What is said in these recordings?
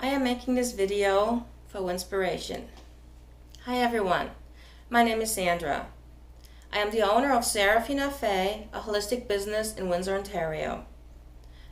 I am making this video for Winspiration. Hi everyone, my name is Sandra. I am the owner of Serafina Faye, a holistic business in Windsor, Ontario.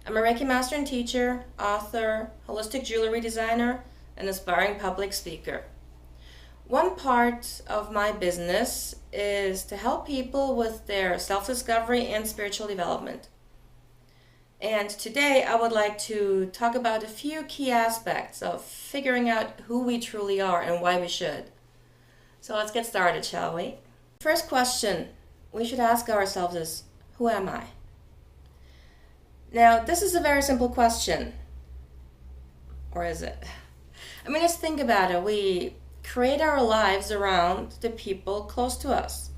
I'm a Reiki master and teacher, author, holistic jewelry designer, and aspiring public speaker. One part of my business is to help people with their self-discovery and spiritual development. And today I would like to talk about a few key aspects of figuring out who we truly are and why we should. So let's get started, shall we? First question we should ask ourselves is, who am I? Now, this is a very simple question. Or is it? I mean, just think about it. We create our lives around the people close to us.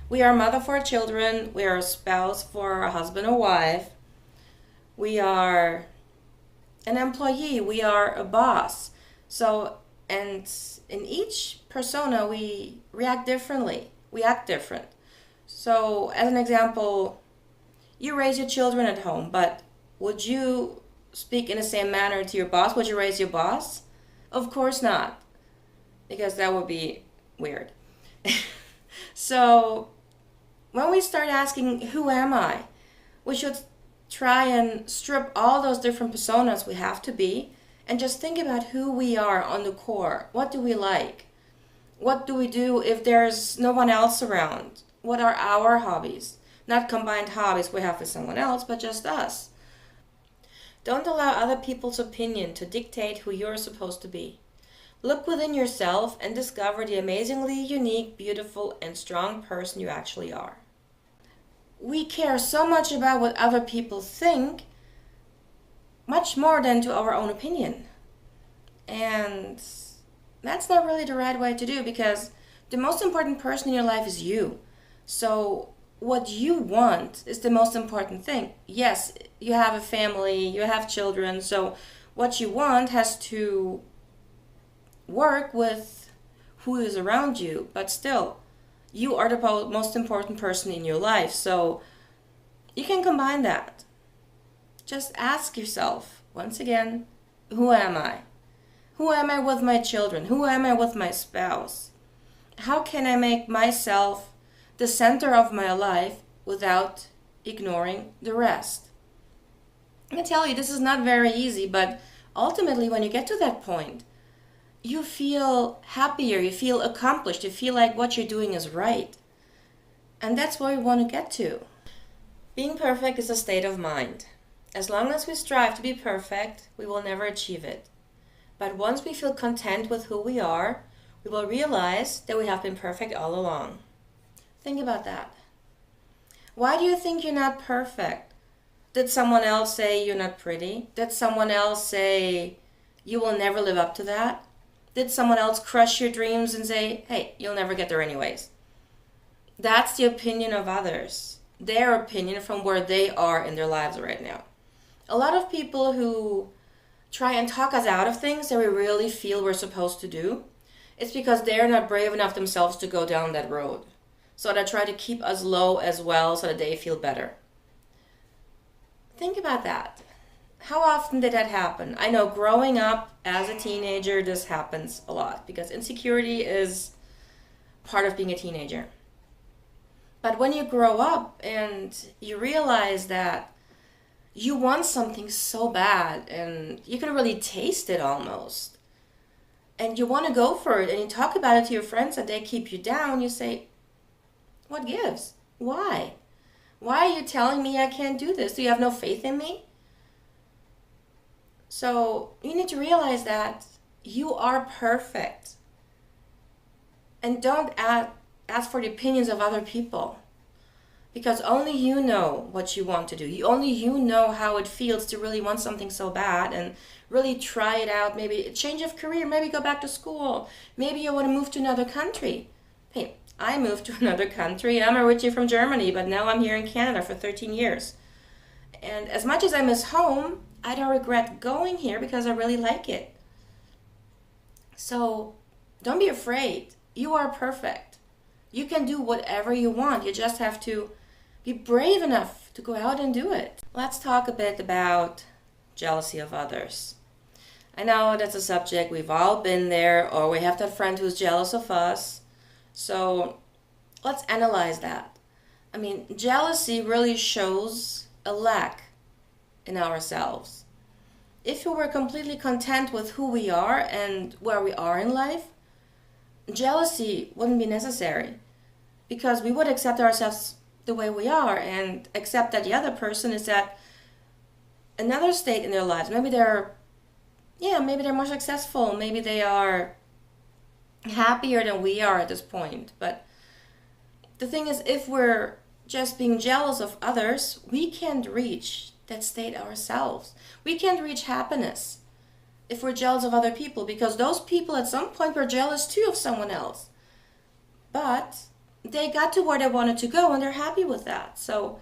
We are a mother for our children. We are a spouse for a husband or wife. We are an employee. We are a boss. So, and in each persona, we react differently. We act different. So, as an example, you raise your children at home, but would you speak in the same manner to your boss? Would you raise your boss? Of course not, because that would be weird. So, when we start asking, who am I? We should try and strip all those different personas we have to be and just think about who we are on the core. What do we like? What do we do if there's no one else around? What are our hobbies? Not combined hobbies we have with someone else, but just us. Don't allow other people's opinion to dictate who you're supposed to be. Look within yourself and discover the amazingly unique, beautiful, and strong person you actually are. We care so much about what other people think, much more than to our own opinion. And that's not really the right way to do, because the most important person in your life is you. So what you want is the most important thing. Yes, you have a family, you have children, so what you want has to work with who is around you, but still, you are the most important person in your life, so you can combine that. Just ask yourself, once again, who am I? Who am I with my children? Who am I with my spouse? How can I make myself the center of my life without ignoring the rest? I can tell you, this is not very easy, but ultimately when you get to that point, you feel happier, you feel accomplished, you feel like what you're doing is right. And that's where we want to get to. Being perfect is a state of mind. As long as we strive to be perfect, we will never achieve it. But once we feel content with who we are, we will realize that we have been perfect all along. Think about that. Why do you think you're not perfect? Did someone else say you're not pretty? Did someone else say you will never live up to that? Did someone else crush your dreams and say, hey, you'll never get there anyways? That's the opinion of others. Their opinion from where they are in their lives right now. A lot of people who try and talk us out of things that we really feel we're supposed to do, it's because they're not brave enough themselves to go down that road. So they try to keep us low as well so that they feel better. Think about that. How often did that happen? I know growing up as a teenager, this happens a lot because insecurity is part of being a teenager. But when you grow up and you realize that you want something so bad and you can really taste it almost, and you want to go for it and you talk about it to your friends and they keep you down, you say, what gives? Why? Why are you telling me I can't do this? Do you have no faith in me? So you need to realize that you are perfect. And don't ask for the opinions of other people. Because only you know what you want to do. Only you know how it feels to really want something so bad and really try it out. Maybe a change of career, maybe go back to school. Maybe you want to move to another country. Hey, I moved to another country. I'm originally from Germany, but now I'm here in Canada for 13 years. And as much as I miss home, I don't regret going here because I really like it. So don't be afraid. You are perfect. You can do whatever you want. You just have to be brave enough to go out and do it. Let's talk a bit about jealousy of others. I know that's a subject, we've all been there, or we have that friend who's jealous of us. So let's analyze that. I mean, jealousy really shows a lack in ourselves. If we were completely content with who we are and where we are in life, jealousy wouldn't be necessary because we would accept ourselves the way we are and accept that the other person is at another state in their lives. Maybe they're more successful. Maybe they are happier than we are at this point. But the thing is, if we're just being jealous of others, we can't reach that state ourselves. We can't reach happiness if we're jealous of other people, because those people at some point were jealous too of someone else. But they got to where they wanted to go and they're happy with that. So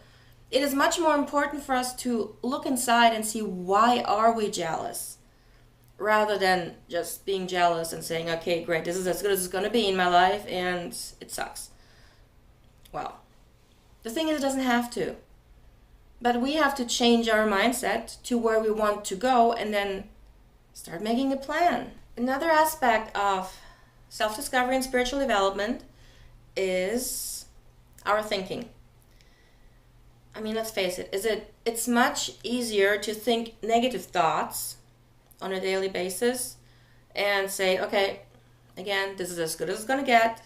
it is much more important for us to look inside and see, why are we jealous? Rather than just being jealous and saying, okay, great, this is as good as it's going to be in my life and it sucks. Well, the thing is, it doesn't have to. But we have to change our mindset to where we want to go and then start making a plan. Another aspect of self-discovery and spiritual development is our thinking. I mean, let's face it, it's much easier to think negative thoughts on a daily basis and say, okay, again, this is as good as it's going to get,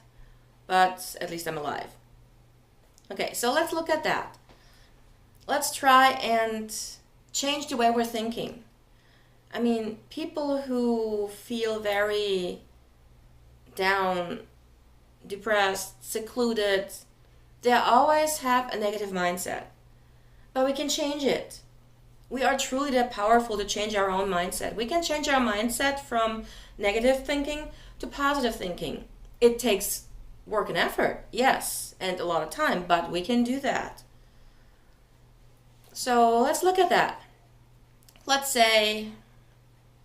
but at least I'm alive. Okay, so let's look at that. Let's try and change the way we're thinking. I mean, people who feel very down, depressed, secluded, they always have a negative mindset. But we can change it. We are truly that powerful to change our own mindset. We can change our mindset from negative thinking to positive thinking. It takes work and effort, yes, and a lot of time, but we can do that. So let's look at that. Let's say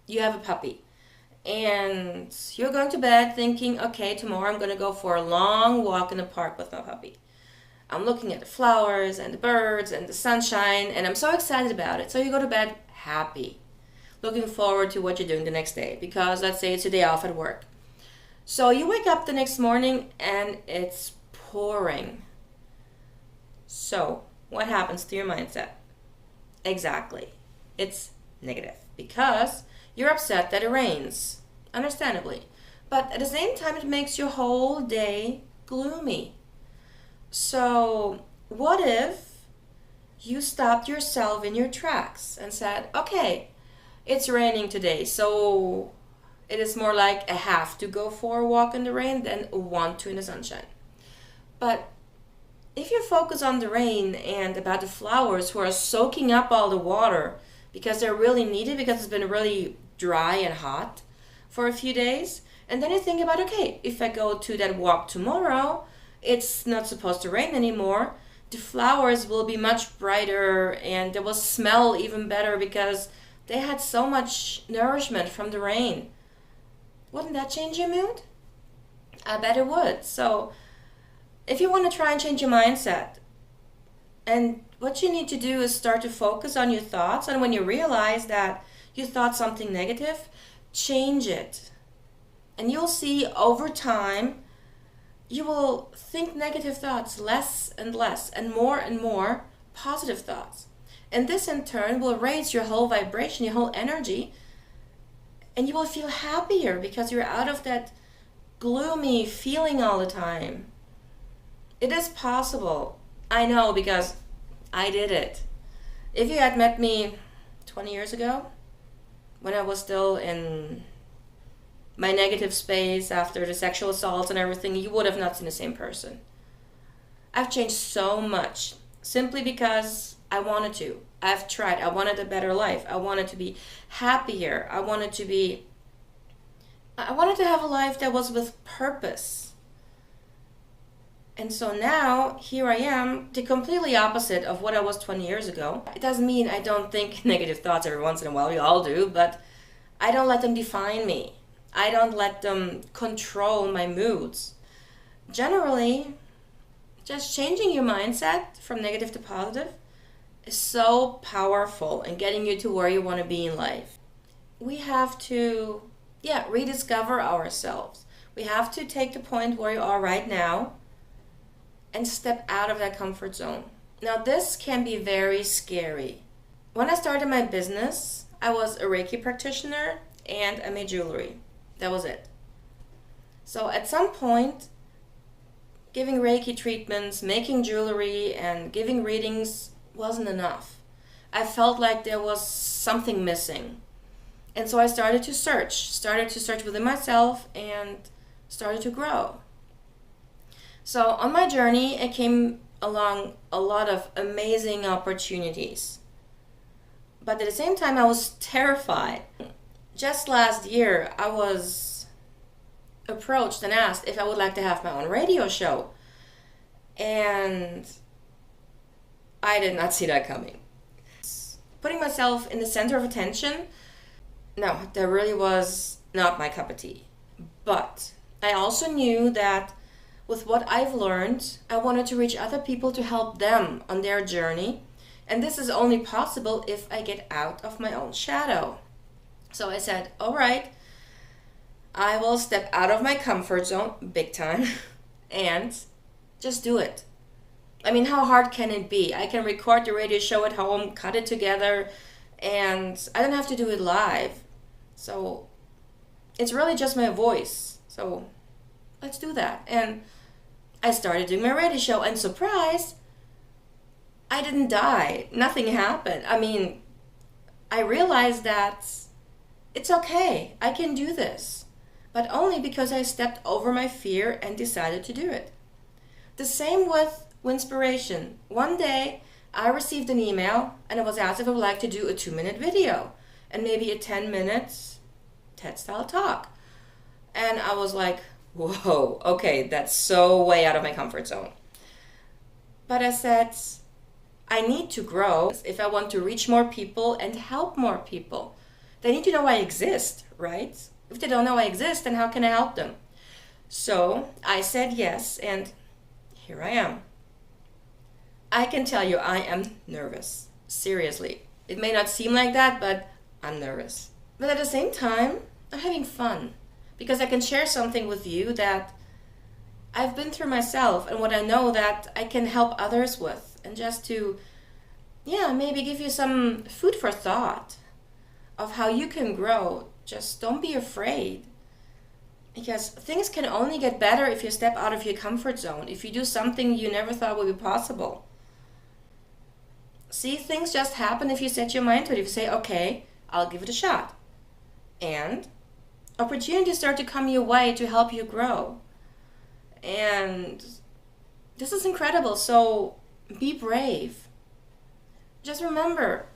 you have a puppy and you're going to bed thinking, okay, tomorrow I'm going to go for a long walk in the park with my puppy. I'm looking at the flowers and the birds and the sunshine and I'm so excited about it. So you go to bed happy, looking forward to what you're doing the next day, because let's say it's a day off at work. So you wake up the next morning and it's pouring. So what happens to your mindset? Exactly. It's negative because you're upset that it rains, understandably. But at the same time, it makes your whole day gloomy. So what if you stopped yourself in your tracks and said, okay, it's raining today, so it is more like a have to go for a walk in the rain than a want to in the sunshine. But if you focus on the rain and about the flowers who are soaking up all the water because they're really needed, because it's been really dry and hot for a few days, and then you think about, okay, if I go to that walk tomorrow, it's not supposed to rain anymore. The flowers will be much brighter and they will smell even better because they had so much nourishment from the rain. Wouldn't that change your mood? I bet it would. So if you want to try and change your mindset, and what you need to do is start to focus on your thoughts, and when you realize that you thought something negative, change it. And you'll see over time, you will think negative thoughts less and less, and more positive thoughts. And this in turn will raise your whole vibration, your whole energy, and you will feel happier because you're out of that gloomy feeling all the time. It is possible. I know, because I did it. If you had met me 20 years ago, when I was still in my negative space after the sexual assaults and everything, you would have not seen the same person. I've changed so much simply because I wanted to. I've tried. I wanted a better life. I wanted to be happier. I wanted to have a life that was with purpose. And so now, here I am, the completely opposite of what I was 20 years ago. It doesn't mean I don't think negative thoughts every once in a while, we all do, but I don't let them define me. I don't let them control my moods. Generally, just changing your mindset from negative to positive is so powerful in getting you to where you want to be in life. we have to, rediscover ourselves. We have to take the point where you are right now and step out of that comfort zone. Now, this can be very scary. When I started my business, I was a Reiki practitioner and I made jewelry. That was it. So at some point, giving Reiki treatments, making jewelry, and giving readings wasn't enough. I felt like there was something missing. And so I started to search within myself and started to grow. So on my journey, I came along a lot of amazing opportunities. But at the same time, I was terrified. Just last year, I was approached and asked if I would like to have my own radio show. And I did not see that coming. Putting myself in the center of attention, no, that really was not my cup of tea. But I also knew that with what I've learned, I wanted to reach other people to help them on their journey. And this is only possible if I get out of my own shadow. So I said, all right, I will step out of my comfort zone big time and just do it. I mean, how hard can it be? I can record the radio show at home, cut it together, and I don't have to do it live. So it's really just my voice. So let's do that. And I started doing my radio show, and surprise, I didn't die. Nothing happened. I mean, I realized that it's okay. I can do this. But only because I stepped over my fear and decided to do it. The same with Winspiration. One day, I received an email and it was asked if I would like to do a 2-minute video and maybe a 10-minute TED-style talk. And I was like, whoa, okay, that's so way out of my comfort zone. But I said, I need to grow if I want to reach more people and help more people. They need to know I exist, right? If they don't know I exist, then how can I help them? So I said yes, and here I am. I can tell you I am nervous. Seriously. It may not seem like that, but I'm nervous. But at the same time, I'm having fun because I can share something with you that I've been through myself and what I know that I can help others with. And just to, maybe give you some food for thought of how you can grow. Just don't be afraid. Because things can only get better if you step out of your comfort zone, if you do something you never thought would be possible. See, things just happen if you set your mind to it. If you say, okay, I'll give it a shot. And opportunities start to come your way to help you grow. And this is incredible. So be brave. Just remember,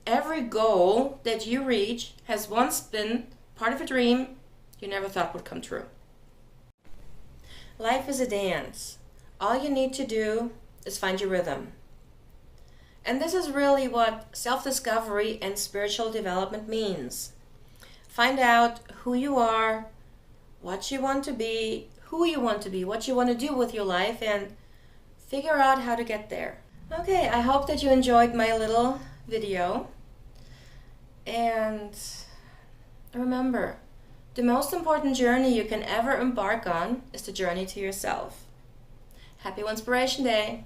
every goal that you reach has once been part of a dream you never thought would come true. Life is a dance. All you need to do is find your rhythm. And this is really what self-discovery and spiritual development means. Find out who you are, what you want to be, who you want to be, what you want to do with your life, and figure out how to get there. Okay, I hope that you enjoyed my little video. And remember, the most important journey you can ever embark on is the journey to yourself. Happy Winspiration Day!